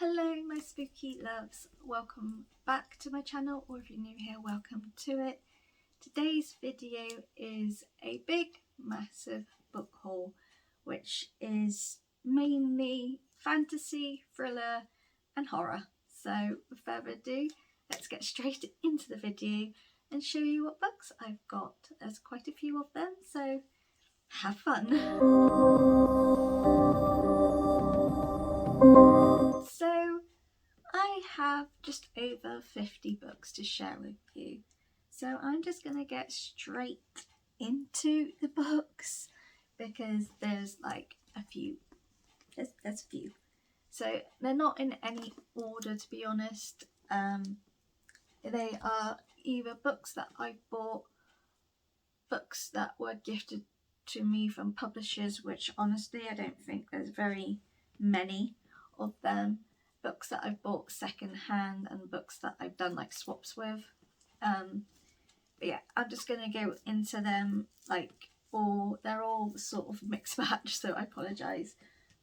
Hello my spooky loves, welcome back to my channel, or if you're new here, welcome to it. Today's video is a big massive book haul which is mainly fantasy, thriller and horror. So without further ado, let's get straight into the video and show you what books I've got. There's quite a few of them, so have fun. So I have just over 50 books to share with you, so I'm just going to get straight into the books because there's like a few, there's a few, so they're not in any order, to be honest. They are either books that I bought, books that were gifted to me from publishers, which honestly I don't think there's very many of them, books that I've bought second hand, and books that I've done like swaps with. But yeah, I'm just going to go into them they're all sort of mixed match, so I apologise.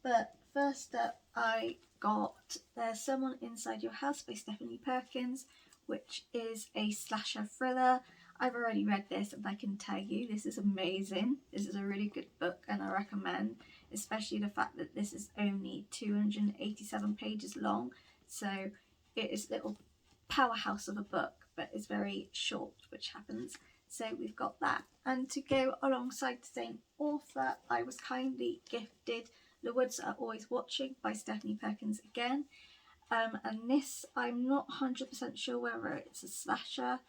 But first up, I got There's Someone Inside Your House by Stephanie Perkins, which is a slasher thriller. I've already read this and I can tell you this is amazing. This is a really good book and I recommend, especially the fact that this is only 287 pages long, so it is a little powerhouse of a book, but it's very short, which happens. So we've got that, and to go alongside the same author, I was kindly gifted The Woods Are Always Watching by Stephanie Perkins again, and this I'm not 100% sure whether it's a slasher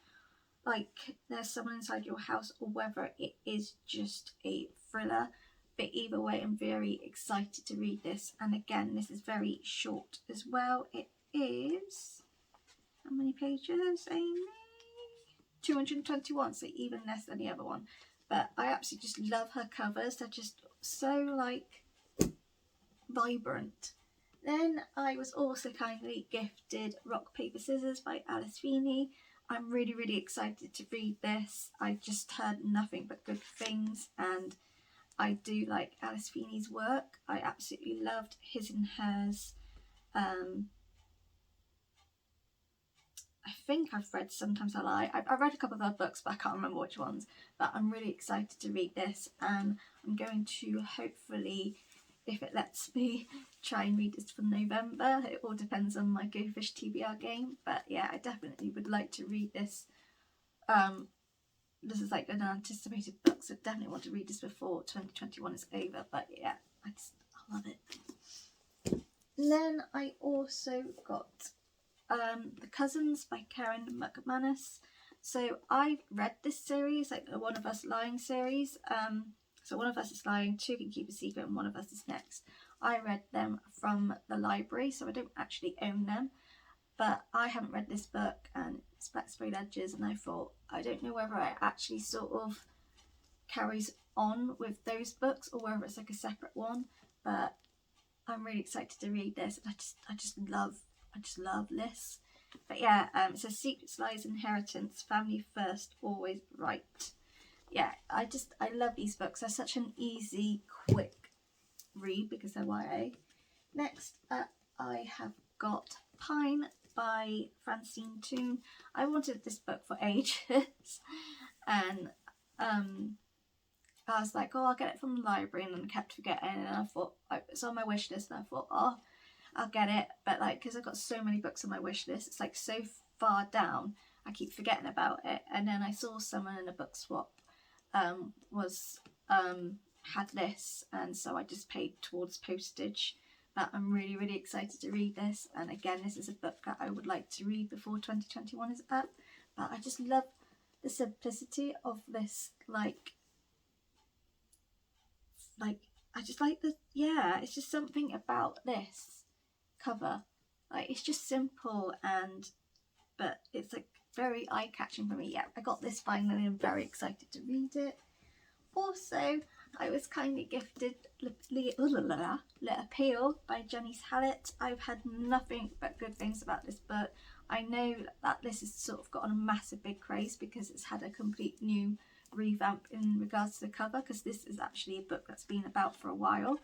like There's Someone Inside Your House or whether it is just a thriller, but either way I'm very excited to read this. And again, this is very short as well. It is, how many pages, Amy? 221, so even less than the other one. But I absolutely just love her covers. They're just so like vibrant. Then I was also kindly gifted Rock Paper Scissors by Alice Feeney. I'm really excited to read this. I just heard nothing but good things, and I do like Alice Feeney's work. I absolutely loved His and Hers. I think I've read Sometimes I Lie. I've read a couple of her books, but I can't remember which ones. But I'm really excited to read this, and I'm going to hopefully, if it lets me, try and read this for November. It all depends on my Go Fish TBR game, but yeah, I definitely would like to read this. This is like an anticipated book, so I definitely want to read this before 2021 is over. But yeah, I love it. And then I also got The Cousins by Karen McManus. So I've read this series, like the One of Us Lying series. So One of Us is Lying, Two Can Keep a Secret, and One of Us is Next. I read them from the library, so I don't actually own them. But I haven't read this book, and it's Black Sprayed Edges, and I thought, I don't know whether it actually sort of carries on with those books or whether it's like a separate one. But I'm really excited to read this, and I just love this. But yeah, it says Secrets, Lies, Inheritance, Family First, Always Right. Yeah, I love these books. They're such an easy, quick read because they're YA. Next up, I have got Pine by Francine Toon. I wanted this book for ages, and I was like, oh, I'll get it from the library, and then I kept forgetting, and I thought, it's on my wish list, and I thought, oh, I'll get it. But like, because I've got so many books on my wish list, it's like so far down, I keep forgetting about it. And then I saw someone in a book swap had this, and so I just paid towards postage. But I'm really excited to read this, and again, this is a book that I would like to read before 2021 is up. But I just love the simplicity of this, like I just like it's just something about this cover, like it's just simple, but it's like very eye-catching for me. Yeah, I got this finally, I'm very excited to read it. Also, I was kindly gifted Let Appeal by Janice Hallett. I've had nothing but good things about this book. I know that this has sort of gotten a massive big craze because it's had a complete new revamp in regards to the cover, because this is actually a book that's been about for a while.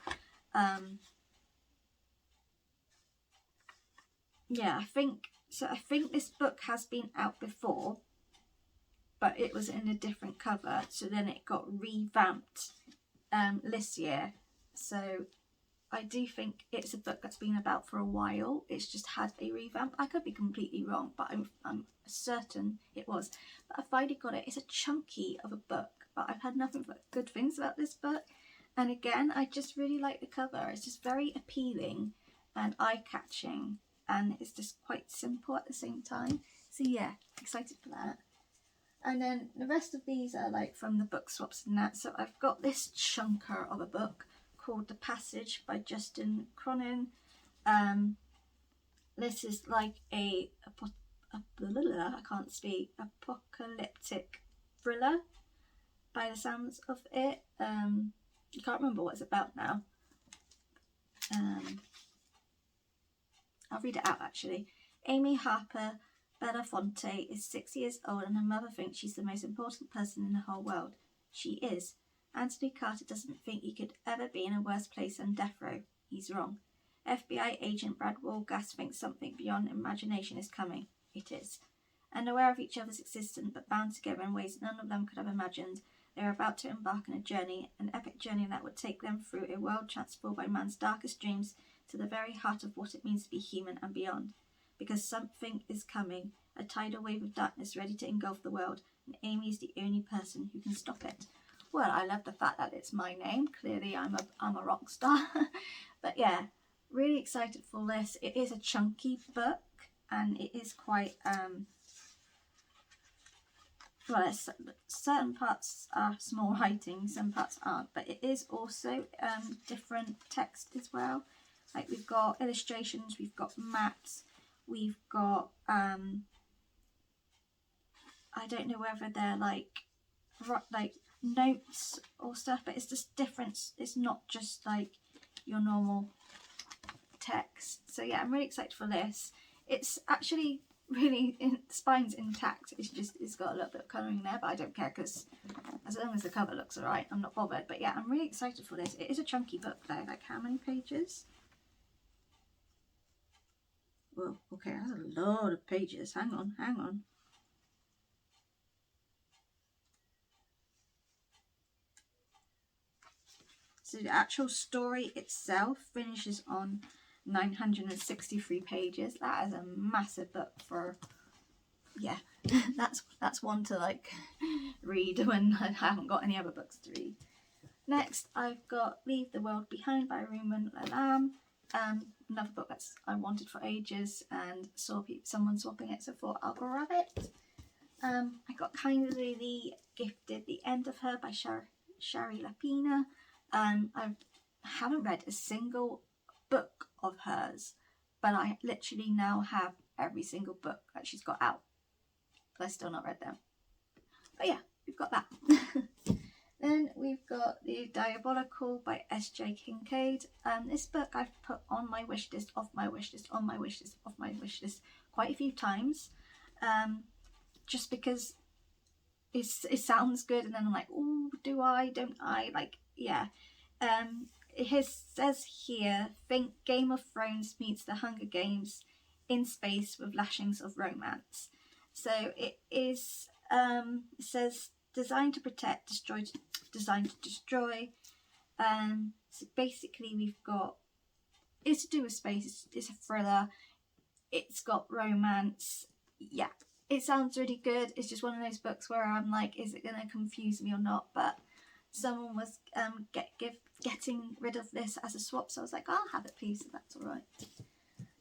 yeah, I think this book has been out before, but it was in a different cover, so then it got revamped this year. So I do think it's a book that's been about for a while. It's just had a revamp. I could be completely wrong, but I'm certain it was. But I finally got it. It's a chunky of a book, but I've had nothing but good things about this book. And again, I just really like the cover. It's just very appealing and eye-catching, and it's just quite simple at the same time. So yeah, excited for that. And then the rest of these are like from the book swaps and that. So I've got this chunker of a book called The Passage by Justin Cronin. This is like I can't speak, apocalyptic thriller by the sounds of it. I can't remember what it's about now. I'll read it out actually. Amy Harper Belafonte is 6 years old and her mother thinks she's the most important person in the whole world. She is. Anthony Carter doesn't think he could ever be in a worse place than death row. He's wrong. FBI agent Brad Walgas thinks something beyond imagination is coming. It is. Unaware of each other's existence but bound together in ways none of them could have imagined, they are about to embark on a journey, an epic journey that would take them through a world transformed by man's darkest dreams to the very heart of what it means to be human and beyond. Because something is coming, a tidal wave of darkness ready to engulf the world, and Amy is the only person who can stop it. Well, I love the fact that it's my name. Clearly I'm a rock star. But yeah, really excited for this. It is a chunky book, and it is quite well, certain parts are small writing, some parts aren't, but it is also different text as well. Like we've got illustrations, we've got maps, we've got I don't know whether they're like notes or stuff, but it's just different. It's not just like your normal text. So yeah, I'm really excited for this. It's actually really the spine's intact. It's got a little bit of colouring there, but I don't care because as long as the cover looks alright, I'm not bothered. But yeah, I'm really excited for this. It is a chunky book though. Like how many pages? Well, okay, that's a lot of pages. Hang on. So the actual story itself finishes on 963 pages. That is a massive book for, yeah, that's one to like read when I haven't got any other books to read. Next, I've got Leave the World Behind by Ruman Lalam. Another book that's I wanted for ages and saw someone swapping it, so I thought I'll grab it. I got kindly gifted The End of Her by Shari Lapina. I haven't read a single book of hers, but I literally now have every single book that she's got out, but I've still not read them. But yeah, we've got that. Then we've got The Diabolical by S.J. Kincaid. This book I've put on my wish list, off my wish list, on my wish list, off my wish list quite a few times, just because it sounds good, and then I'm like, oh, do I, don't I, like, yeah. It says here, think Game of Thrones meets the Hunger Games in space with lashings of romance. So it is, it says designed to protect, designed to destroy. So basically we've got, it's to do with space, it's a thriller, it's got romance. Yeah, it sounds really good. It's just one of those books where I'm like, is it going to confuse me or not? But someone was getting rid of this as a swap, so I was like, I'll have it please, if that's alright.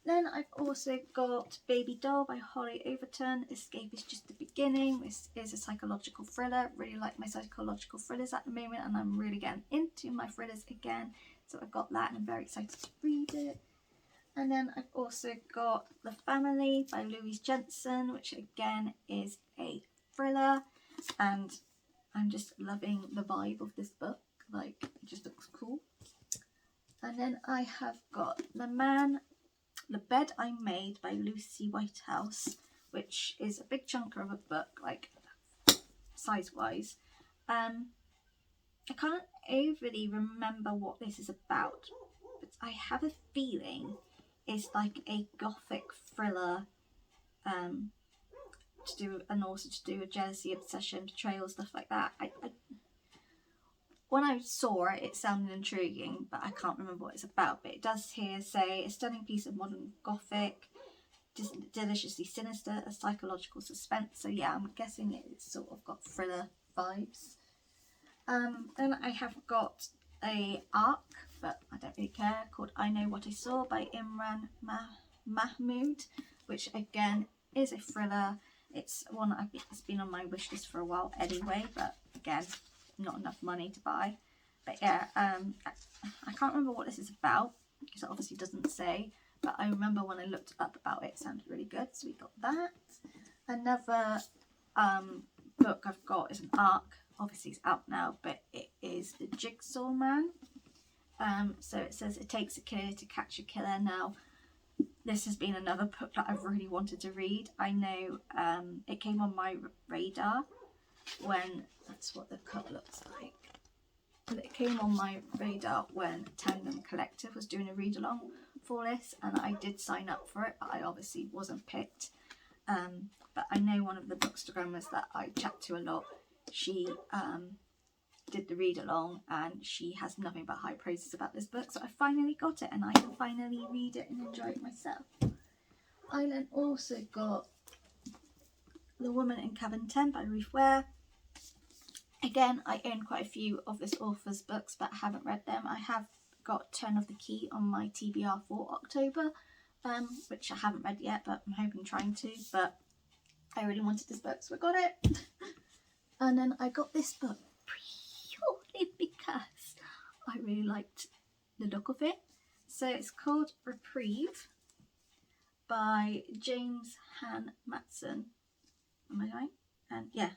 Then I've also got Baby Doll by Holly Overton. Escape is just the beginning. This is a psychological thriller. Really like my psychological thrillers at the moment, and I'm really getting into my thrillers again. So I've got that and I'm very excited to read it. And then I've also got The Family by Louise Jensen, which again is a thriller, and I'm just loving the vibe of this book. Like, it just looks cool. And then I have got The Bed I Made by Lucy Whitehouse, which is a big chunker of a book, like size-wise. I can't overly remember what this is about, but I have a feeling is like a gothic thriller, to do, and also to do with jealousy, obsession, betrayal, stuff like that. When I saw it, it sounded intriguing, but I can't remember what it's about. But it does here say a stunning piece of modern gothic, deliciously sinister, a psychological suspense. So yeah, I'm guessing it's sort of got thriller vibes. Then I have got a arc, but I don't really care, called I Know What I Saw by Imran Mahmood, which again is a thriller. It's one it's been on my wish list for a while anyway, but again, not enough money to buy. But yeah, I can't remember what this is about because it obviously doesn't say, but I remember when I looked up about it, it sounded really good, so we got that. Another book I've got is an arc. Obviously it's out now, but it is The Jigsaw Man. So it says it takes a killer to catch a killer. Now this has been another book that I've really wanted to read. I know it came on my radar when, that's what the cover looks like. But it came on my radar when Tandem Collective was doing a read along for this, and I did sign up for it, but I obviously wasn't picked. But I know one of the bookstagrammers that I chat to a lot, she did the read along and she has nothing but high praises about this book, so I finally got it and I can finally read it and enjoy it myself. I then also got The Woman in Cabin 10 by Ruth Ware. Again, I own quite a few of this author's books but I haven't read them. I have got Turn of the Key on my TBR for October, which I haven't read yet, but I'm hoping trying to, but I really wanted this book, so I got it. And then I got this book purely because I really liked the look of it. So it's called Reprieve by James Han Matson. Am I right? And yeah.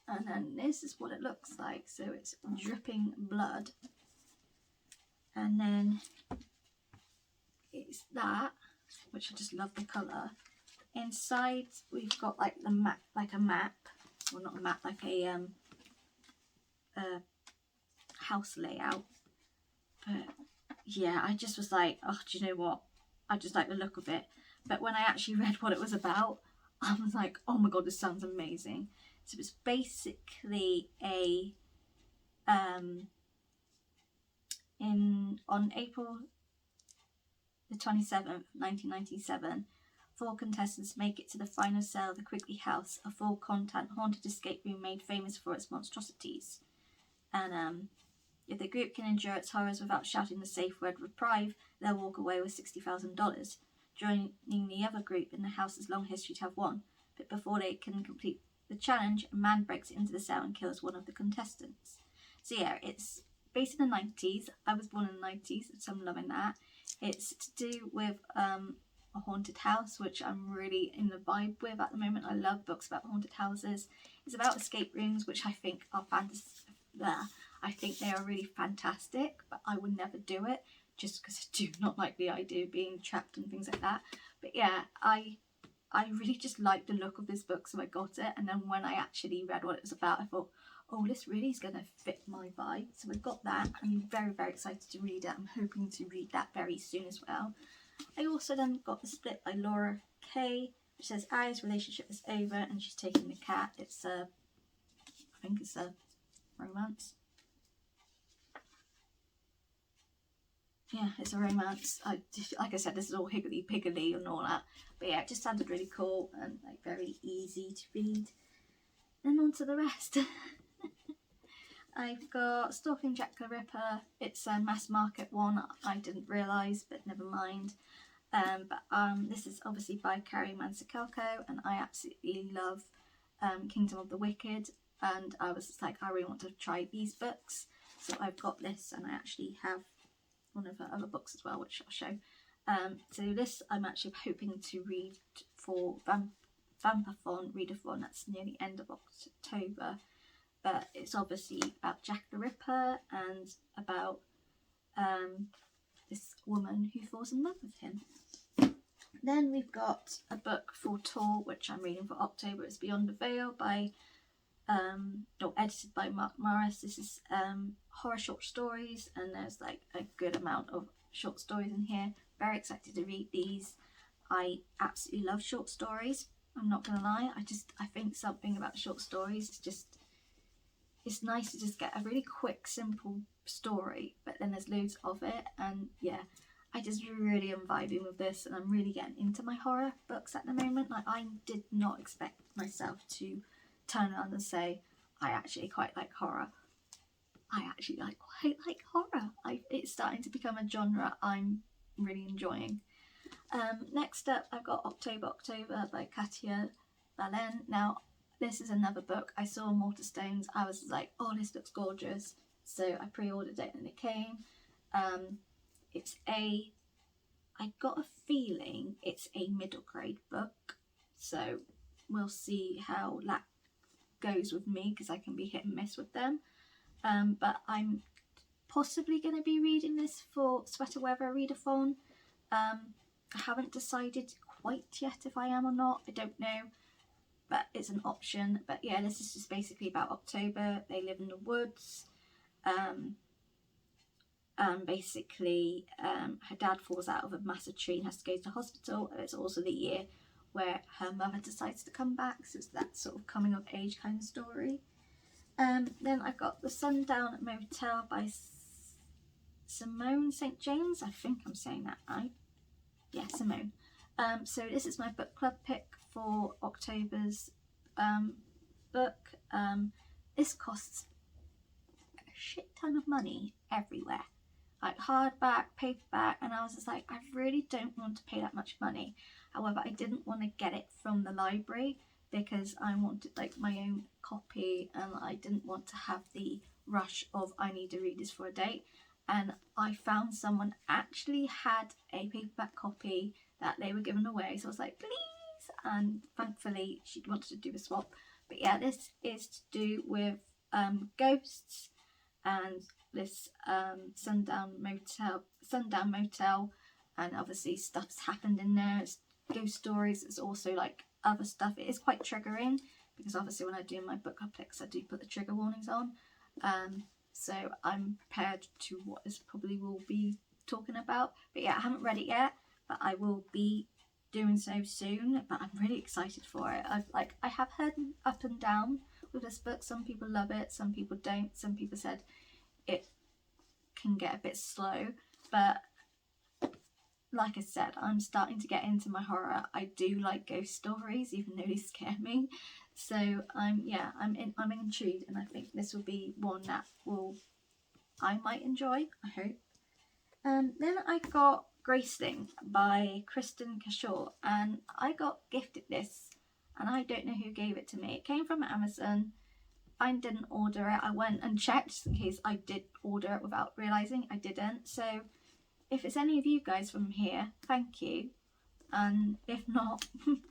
And then this is what it looks like. So it's dripping blood. And then it's that, which I just love the colour. Inside we've got like the map, like a map. Well, not a map, like a house layout. But yeah, I just was like, oh, do you know what? I just like the look of it. But when I actually read what it was about, I was like, oh my god, this sounds amazing. So it's basically a on April the 27th, 1997, 4 contestants make it to the final cell of the Quigley House, a full content haunted escape room made famous for its monstrosities. And if the group can endure its horrors without shouting the safe word reprieve, they'll walk away with $60,000. Joining the other group in the house's long history to have won. But before they can complete the challenge, a man breaks into the cell and kills one of the contestants. So yeah, it's based in the 90s. I was born in the 90s, so I'm loving that. It's to do with a haunted house, which I'm really in the vibe with at the moment. I love books about haunted houses. It's about escape rooms, which I think are I think they are really fantastic, but I would never do it just because I do not like the idea of being trapped and things like that. But yeah, I really just liked the look of this book, so I got it. And then when I actually read what it was about, I thought, oh, this really is going to fit my vibe. So I got that. I'm very, very excited to read it. I'm hoping to read that very soon as well. I also then got The Split by Laura Kay, which says Ari's relationship is over and she's taking the cat. It's I think it's a romance. Yeah, it's a romance. Like I said, this is all higgledy-piggledy and all that. But yeah, it just sounded really cool and like very easy to read. Then on to the rest. I've got Stalking Jack the Ripper. It's a mass market one. I didn't realise, but never mind. This is obviously by Carrie Mansakelko, and I absolutely love Kingdom of the Wicked. And I was just like, I really want to try these books. So I've got this, and I actually have one of her other books as well, which I'll show. So this I'm actually hoping to read for Vampathon Readathon. That's near the end of October. But it's obviously about Jack the Ripper and about this woman who falls in love with him. Then we've got a book for Tor, which I'm reading for October. It's Beyond the Veil by or edited by Mark Morris. This is horror short stories, and there's like a good amount of short stories in here. very excited to read these. I absolutely love short stories. I'm not gonna lie. I think something about short stories is just, it's nice to just get a really quick, simple story, but then there's loads of it, and yeah, I just really am vibing with this, and I'm really getting into my horror books at the moment. Like, I did not expect myself to turn around and say, I actually quite like horror. I actually quite like horror. It's starting to become a genre I'm really enjoying. Next up, I've got October by Katia Balen. Now, this is another book. I saw Waterstones. I was like, oh, this looks gorgeous. So I pre-ordered it and it came. I got a feeling it's a middle grade book. So we'll see how that goes with me, because I can be hit and miss with them. But I'm possibly going to be reading this for Sweater Weather Readathon. I haven't decided quite yet if I am or not. I don't know, but it's an option. But yeah, this is just basically about October. They live in the woods. Basically, her dad falls out of a massive tree and has to go to hospital. And it's also the year where her mother decides to come back, so it's that sort of coming of age kind of story. Then I've got The Sundown Motel by Simone St. James. I think I'm saying that right. Yeah, Simone. So this is my book club pick for October's book. This costs a shit ton of money everywhere. Like hardback, paperback, and I was just like, I really don't want to pay that much money. However, I didn't want to get it from the library because I wanted like my own copy, and I didn't want to have the rush of I need to read this for a date. And I found someone actually had a paperback copy that they were giving away, so I was like, please, and thankfully she wanted to do a swap. But yeah, this is to do with ghosts, and this sundown motel, and obviously stuff's happened in there. It's ghost stories. It's also like other stuff. It is quite triggering because obviously when I do my book club picks, I do put the trigger warnings on. So I'm prepared to what this probably will be talking about. But yeah, I haven't read it yet, but I will be doing so soon. But I'm really excited for it. I have heard up and down with this book. Some people love it, some people don't. Some people said it can get a bit slow, but like I said, I'm starting to get into my horror. I do like ghost stories, even though they scare me. So I'm intrigued, and I think this will be one that I might enjoy, I hope. Then I got Graceling by Kristen Cashaw, and I got gifted this, and I don't know who gave it to me. It came from Amazon. I didn't order it. I went and checked in case I did order it without realising I didn't. So if it's any of you guys from here, thank you. And if not,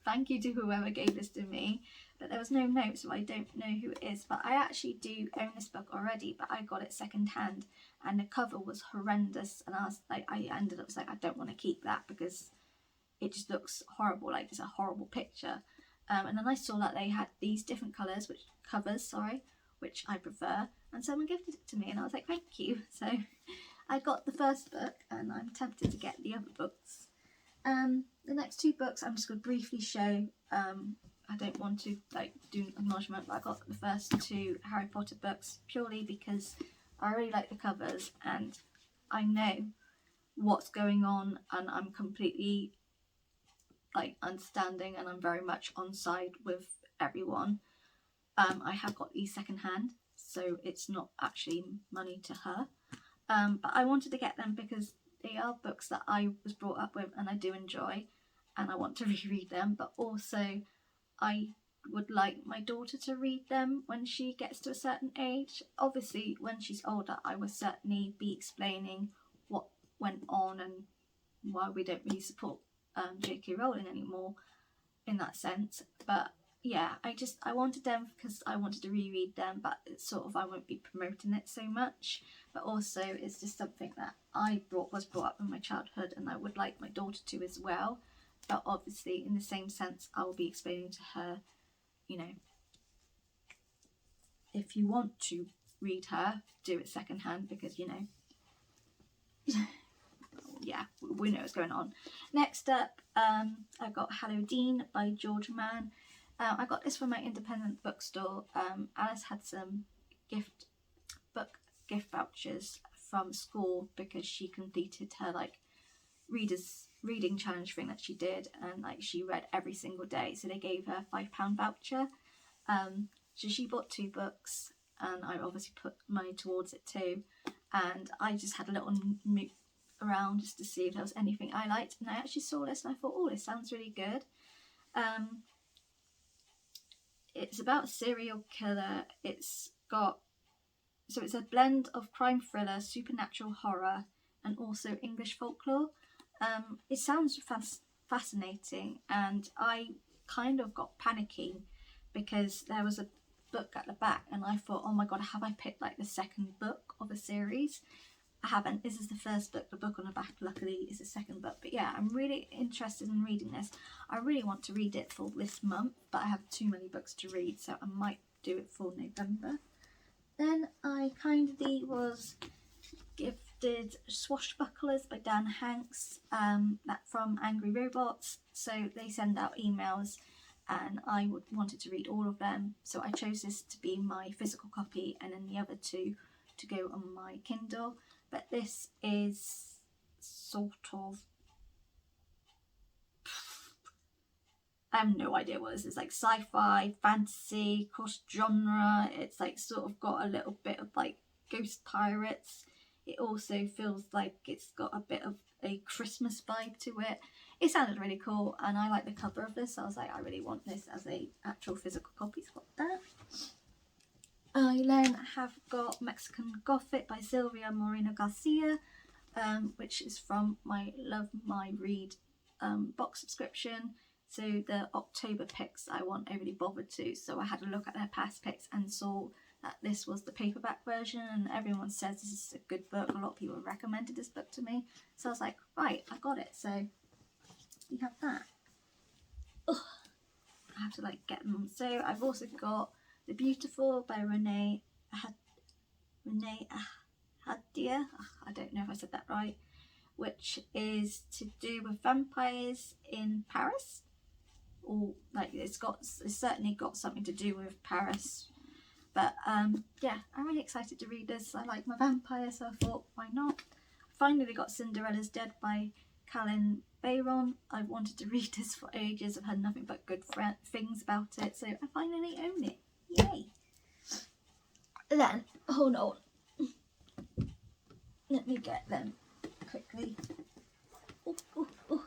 thank you to whoever gave this to me. But there was no note, so I don't know who it is. But I actually do own this book already, but I got it second hand, and the cover was horrendous. And I ended up saying I don't want to keep that because it just looks horrible. Like it's a horrible picture. And then I saw that they had these different covers, which I prefer, and someone gifted it to me, and I was like, thank you. So I got the first book, and I'm tempted to get the other books. The next two books I'm just going to briefly show. I don't want to do an acknowledgement, but I got the first two Harry Potter books purely because I really like the covers and I know what's going on, and I'm completely understanding, and I'm very much on side with everyone. I have got these second hand, so it's not actually money to her. But I wanted to get them because they are books that I was brought up with and I do enjoy, and I want to reread them, but also I would like my daughter to read them when she gets to a certain age. Obviously when she's older I will certainly be explaining what went on and why we don't really support J.K. Rowling anymore in that sense. But yeah, I wanted them because I wanted to reread them, but it's sort of, I won't be promoting it so much, but also it's just something that was brought up in my childhood, and I would like my daughter to as well. But obviously in the same sense I will be explaining to her, if you want to read her, do it second hand, because yeah, we know what's going on. Next up, I've got Halloween by George Mann. I got this from my independent bookstore. Alice had some book gift vouchers from school because she completed her like reading challenge thing that she did, and like she read every single day, so they gave her a £5 voucher. So she bought 2 books, and I obviously put money towards it too, and I just had a little moot around just to see if there was anything I liked, and I actually saw this and I thought, oh, this sounds really good. It's about a serial killer. It's a blend of crime thriller, supernatural horror, and also English folklore. It sounds fascinating, and I kind of got panicky because there was a book at the back, and I thought, oh my god, have I picked like the second book of a series? I haven't. This is the first book. The book on the back, luckily, is the second book. But yeah, I'm really interested in reading this. I really want to read it for this month, but I have too many books to read, so I might do it for November. Then I kindly was gifted Swashbucklers by Dan Hanks, that from Angry Robots. So they send out emails, and I wanted to read all of them. So I chose this to be my physical copy, and then the other 2 to go on my Kindle. But this is sort of, I have no idea what this is, like sci-fi, fantasy, cross genre. It's like sort of got a little bit of like ghost pirates. It also feels like it's got a bit of a Christmas vibe to it. It sounded really cool, and I like the cover of this, so I was like, I really want this as a actual physical copy. So got that. I then have got Mexican Gothic by Silvia Moreno Garcia, which is from my Love My Read box subscription. So the October picks I wasn't overly bothered to, so I had a look at their past picks and saw that this was the paperback version, and everyone says this is a good book. A lot of people recommended this book to me, so I was like, right, I got it. So you have that. Ugh, I have to like get them. So I've also got The Beautiful by Renee Hadia. I don't know if I said that right, which is to do with vampires in Paris, or like it's certainly got something to do with Paris. But yeah, I'm really excited to read this. I like my vampires, so I thought, why not? Finally got Cinderella's Dead by Callan Bayron. I've wanted to read this for ages. I've heard nothing but good things about it, so I finally own it. Yay! Then, hold on. Let me get them quickly. Ooh.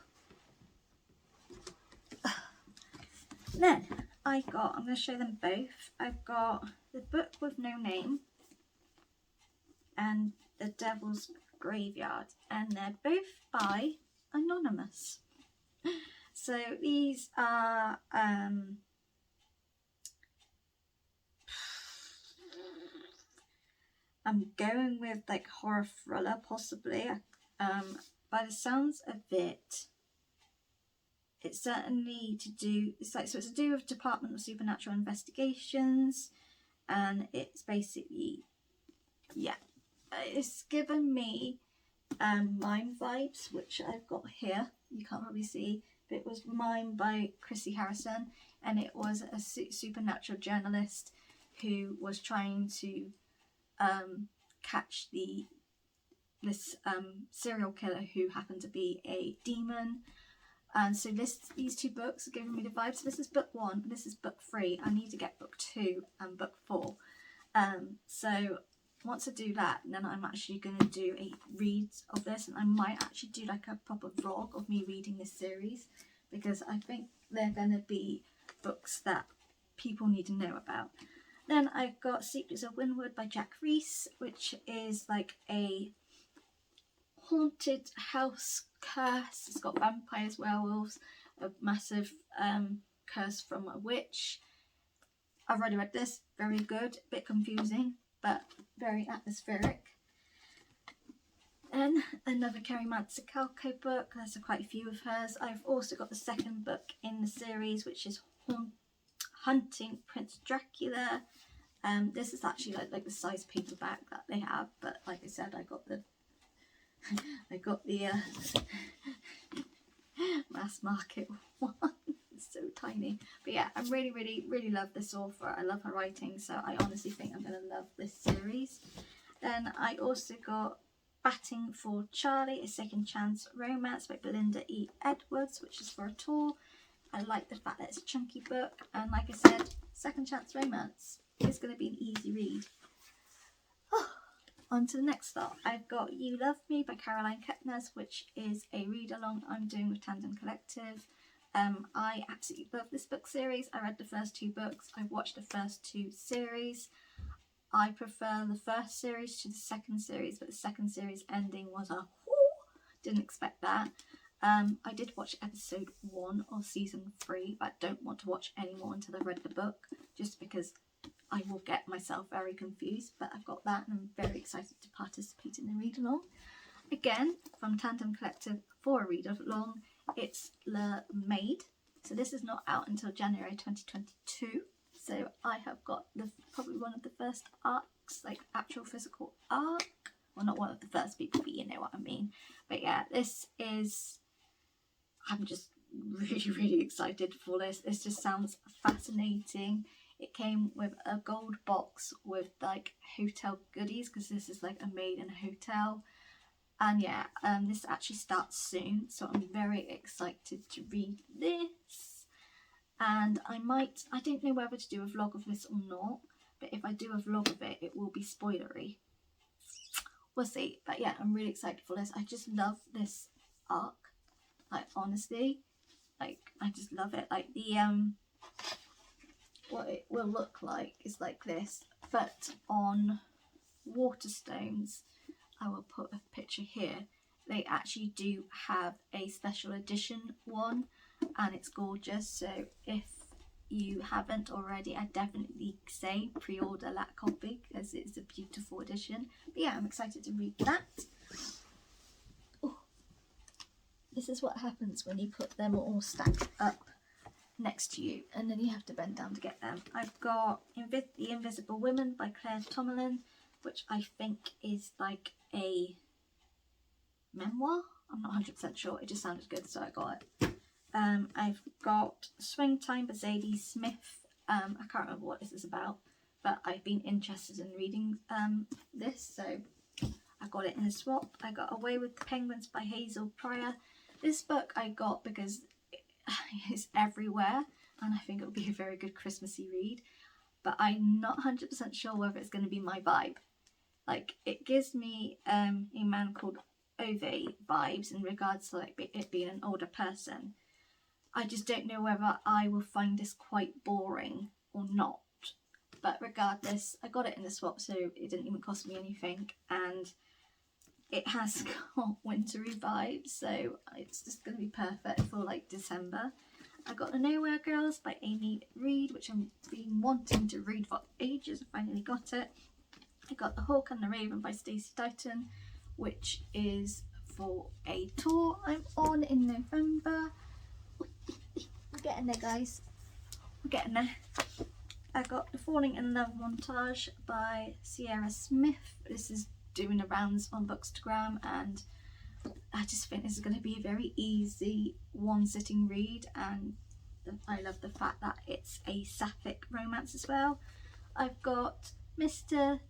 Then I'm going to show them both. I've got The Book with No Name and The Devil's Graveyard, and they're both by Anonymous. So these are I'm going with like horror thriller possibly. By the sounds of it, it's certainly to do, it's to do with Department of Supernatural Investigations, and it's basically, yeah, it's given me Mime vibes, which I've got here. You can't probably see, but it was Mime by Chrissy Harrison, and it was a supernatural journalist who was trying to catch this serial killer who happened to be a demon. And so these 2 books are giving me the vibes. So this is book 1, this is book 3. I need to get book 2 and book 4. So once I do that, then I'm actually going to do a read of this, and I might actually do like a proper vlog of me reading this series, because I think they're going to be books that people need to know about. Then I've got Secrets of Wynwood by Jack Reese, which is like a haunted house curse. It's got vampires, werewolves, a massive curse from a witch. I've already read this, very good, a bit confusing, but very atmospheric. Then another Kerry Matsicalco book. There's quite a few of hers. I've also got the second book in the series, which is Hunting Prince Dracula. This is actually like the size paperback that they have, but like I said, I got the I got the mass market one. It's so tiny. But yeah, I really love this author. I love her writing, so I honestly think I'm going to love this series. Then I also got Batting for Charlie, a second chance romance by Belinda E. Edwards, which is for a tour. I like the fact that it's a chunky book, and like I said, second chance romance is going to be an easy read. On to the next stop. I've got You Love Me by Caroline Kepnes, which is a read-along I'm doing with Tandem Collective. I absolutely love this book series. I read the first 2 books. I've watched the first 2 series. I prefer the first series to the second series, but the second series ending was a whoo! Didn't expect that. I did watch episode 1 of season 3, but I don't want to watch any more until I've read the book, just because I will get myself very confused. But I've got that, and I'm very excited to participate in the read-along. Again, from Tandem Collective for a read-along, it's Le Maid. So this is not out until January 2022. So I have got probably one of the first arcs, like actual physical arc. Well, not one of the first people, but you know what I mean. But yeah, this is... I'm just really excited for this. This just sounds fascinating. It came with a gold box with like hotel goodies, because this is like a maid in a hotel. And yeah, this actually starts soon, so I'm very excited to read this. And I don't know whether to do a vlog of this or not, but if I do a vlog of it, it will be spoilery. We'll see. But yeah, I'm really excited for this. I just love this arc. Like, honestly, like, I just love it. Like, the what it will look like is like this, but on Waterstones, I will put a picture here. They actually do have a special edition one, and it's gorgeous. So if you haven't already, I definitely say pre-order that copy, because it's a beautiful edition. But yeah, I'm excited to read that. This is what happens when you put them all stacked up next to you, and then you have to bend down to get them. I've got The Invisible Women by Claire Tomalin, which I think is like a memoir. I'm not 100% sure. It just sounded good, so I got it. I've got Swing Time by Zadie Smith. I can't remember what this is about, but I've been interested in reading this, so I got it in a swap. I got Away with the Penguins by Hazel Pryor. This book I got because it's everywhere, and I think it'll be a very good Christmassy read, but I'm not 100% sure whether it's going to be my vibe. Like, it gives me A Man Called Ove vibes in regards to like it being an older person. I just don't know whether I will find this quite boring or not. But regardless, I got it in the swap, so it didn't even cost me anything, and it has got wintry vibes, so it's just going to be perfect for like December. I got The Nowhere Girls by Amy Reed, which I've been wanting to read for ages. I finally got it. I got The Hawk and the Raven by Stacey Dighton, which is for a tour I'm on in November. We're getting there, guys. We're getting there. I got The Falling in Love montage by Sierra Smith. This is doing the rounds on Bookstagram, and I just think this is going to be a very easy one-sitting read, and I love the fact that it's a sapphic romance as well. I've got Mr.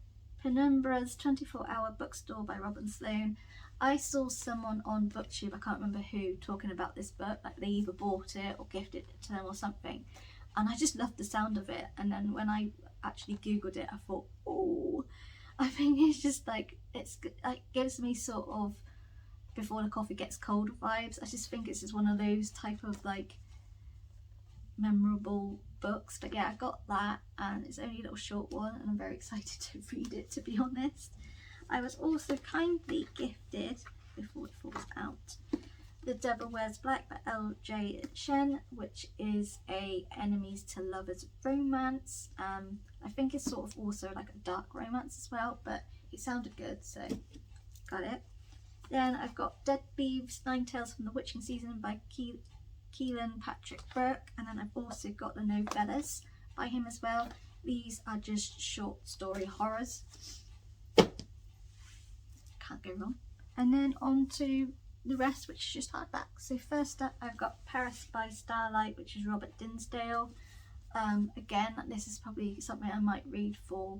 Penumbra's 24-Hour Bookstore by Robin Sloan. I saw someone on BookTube, I can't remember who, talking about this book, like they either bought it or gifted it to them or something, and I just loved the sound of it. And then when I actually googled it, I thought, oh, I think it's just like, it gives me sort of Before the Coffee Gets Cold vibes. I just think it's just one of those type of like memorable books. But yeah, I got that, and it's only a little short one, and I'm very excited to read it, to be honest. I was also kindly gifted, before it falls out, The Devil Wears Black by L.J. Shen, which is a enemies to lovers romance. I think it's sort of also like a dark romance as well, but it sounded good, so got it. Then I've got Dead Beavs, 9 Tales from the Witching Season by Keelan Patrick Burke, and then I've also got The Novellas by him as well. These are just short story horrors. Can't go wrong. and then on to the rest, which is just hardback. So first up, I've got Paris by Starlight, which is Robert Dinsdale. Again, this is probably something I might read for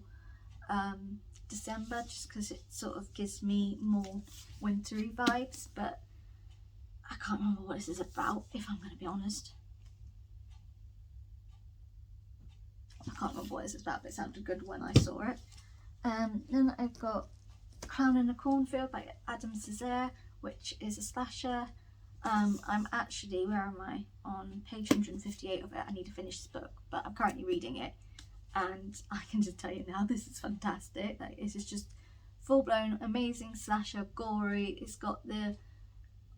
December, just because it sort of gives me more wintry vibes, but I can't remember what this is about, if I'm going to be honest. I can't remember what this is about, but it sounded good when I saw it. Then I've got Clown in a Cornfield by Adam Cesare, which is a slasher. I'm actually, where am I? On page 158 of it. I need to finish this book, but I'm currently reading it, and I can just tell you now, this is fantastic. Like, this is just full-blown amazing slasher, gory. It's got the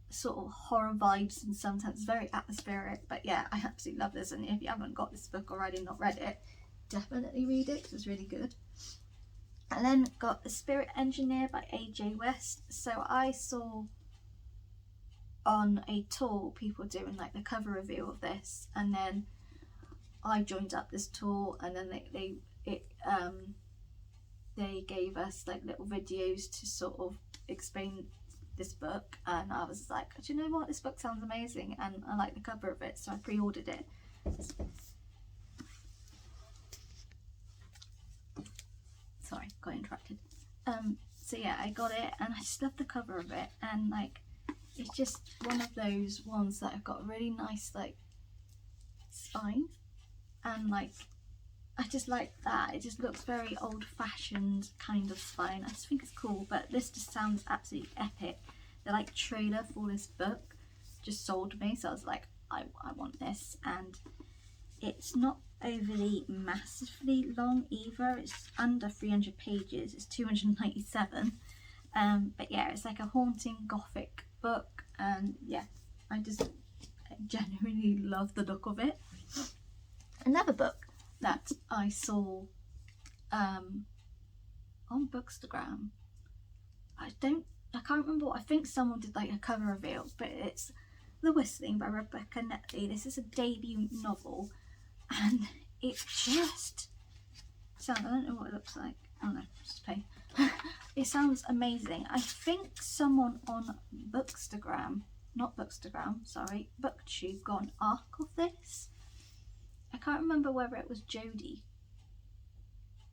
sort of horror vibes, and sometimes it's very atmospheric, but yeah, I absolutely love this. And if you haven't got this book already, not read it, definitely read it, because it's really good. And then got The Spirit Engineer by AJ West. So I saw on a tour people doing like the cover reveal of this, and then I joined up this tour, and then they gave us like little videos to sort of explain this book, and I was like, do you know what, this book sounds amazing and I like the cover of it, so I pre-ordered it. Sorry, got interrupted. So yeah, I got it, and I just love the cover of it, and like, it's just one of those ones that have got a really nice like spine, and like, I just like that. It just looks very old-fashioned kind of spine. I just think it's cool, but this just sounds absolutely epic. The like trailer for this book just sold me, so I was like, I want this. And it's not overly massively long either. It's under 300 pages. It's 297. But yeah, it's like a haunting gothic book, and yeah, I genuinely love the look of it. Another book that I saw on Bookstagram, I can't remember what, I think someone did like a cover reveal, but it's The Whistling by Rebecca Netley. This is a debut novel, and it just sounds, I don't know what it looks like, oh no, just pain. It sounds amazing. I think someone on Bookstagram, sorry, Booktube got an arc of this. I can't remember whether it was Jodie.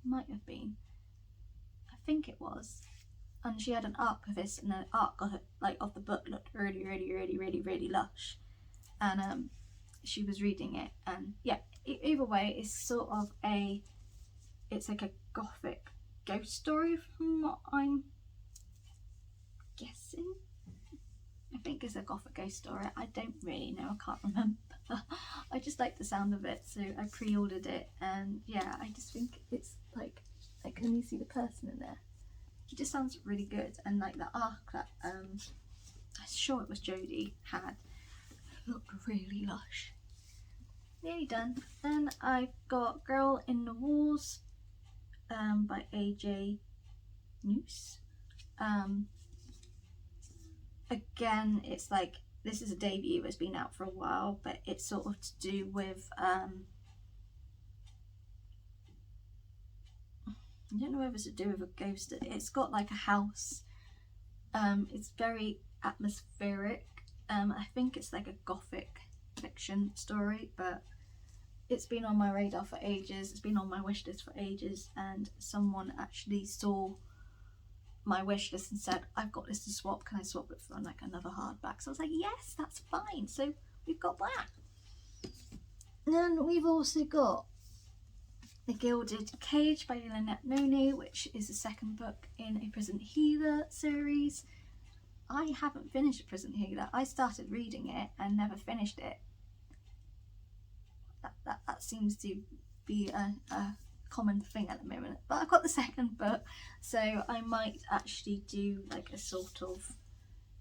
Might have been. I think it was. And she had an arc of this, and the arc of it, like of the book, looked really, really, really, really, really lush. And she was reading it, and yeah, either way, it's sort of it's like a gothic ghost story from what I'm guessing. I think it's a gothic ghost story. I don't really know, I can't remember. I just like the sound of it, so I pre-ordered it, and yeah, I just think it's like can you see the person in there? It just sounds really good, and like the arc that I'm sure it was Jodie had looked really lush. Nearly done. Then I've got Girl in the Walls by AJ Noose. Again, it's like, this is a debut, it's been out for a while, but it's sort of to do with I don't know whether it's to do with a ghost. It's got like a house. It's very atmospheric. I think it's like a gothic fiction story, but it's been on my radar for ages. It's been on my wish list for ages, and someone actually saw my wish list and said, I've got this to swap, can I swap it for like another hardback? So I was like, yes, that's fine. So we've got that. And then we've also got The Gilded Cage by Lynette Noni, which is the second book in a Prison Healer series. I haven't finished Prison Healer. I started reading it and never finished it. That seems to be a common thing at the moment, but I've got the second book, so I might actually do like a sort of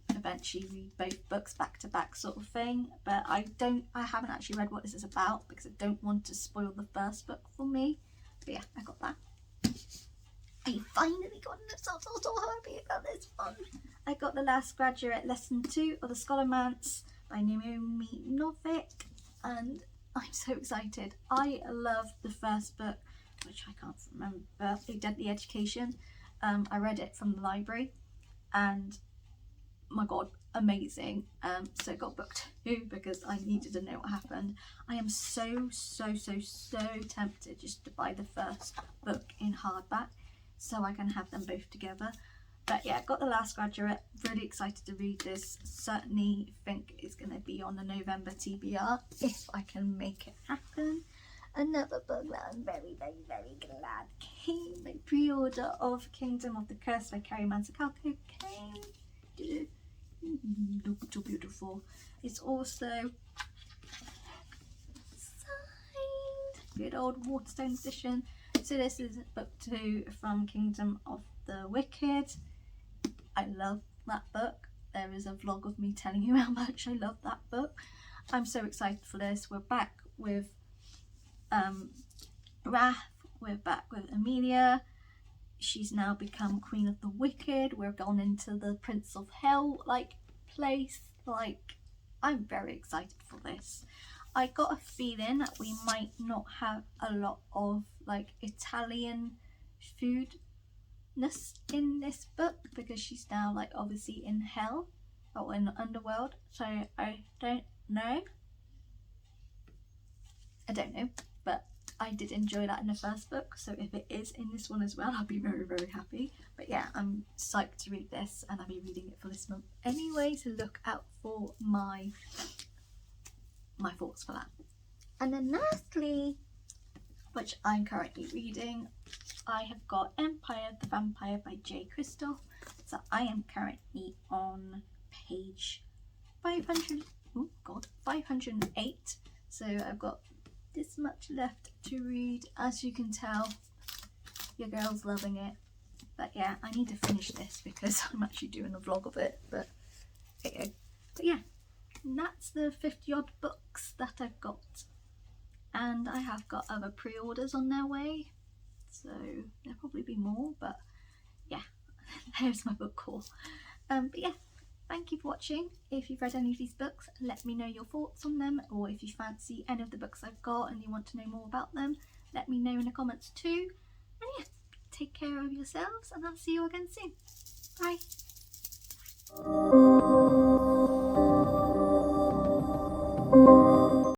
eventually read both books back to back sort of thing. But I haven't actually read what this is about, because I don't want to spoil the first book for me. But yeah, I got that. I finally got this. I'm so happy about this one. I got The Last Graduate Lesson 2 of the Scholomance by Naomi Novik, and I'm so excited. I love the first book, which I can't remember, A Deadly Education. I read it from the library, and my god, amazing. So I got book 2 because I needed to know what happened. I am so tempted just to buy the first book in hardback so I can have them both together. But yeah, got The Last Graduate, really excited to read this. Certainly think it's going to be on the November TBR if I can make it happen. Another book that I'm very glad came, my pre-order of Kingdom of the Curse by Carrie Manzacalco came. Look so beautiful. It's also signed, good old Waterstone edition. So this is book 2 from Kingdom of the Wicked. I love that book. There is a vlog of me telling you how much I love that book. I'm so excited for this. We're back with Wrath, we're back with Amelia. She's now become Queen of the Wicked. We're gone into the Prince of Hell like place. Like, I'm very excited for this. I got a feeling that we might not have a lot of like Italian foodness in this book because she's now like obviously in hell or in the underworld. So I don't know, but I did enjoy that in the first book, so if it is in this one as well, I'll be very happy. But yeah, I'm psyched to read this, and I'll be reading it for this month anyway, so look out for my thoughts for that. And then lastly, which I'm currently reading, I have got Empire the Vampire by J. Christoph. So I am currently on page 508. So I've got this much left to read. As you can tell, your girl's loving it. But yeah, I need to finish this because I'm actually doing a vlog of it. But yeah, and that's the 50 odd books that I've got. And I have got other pre-orders on their way, so there'll probably be more, but yeah, there's my book haul. But yeah, thank you for watching. If you've read any of these books, let me know your thoughts on them, or if you fancy any of the books I've got and you want to know more about them, let me know in the comments too. And yeah, take care of yourselves, and I'll see you again soon. Bye.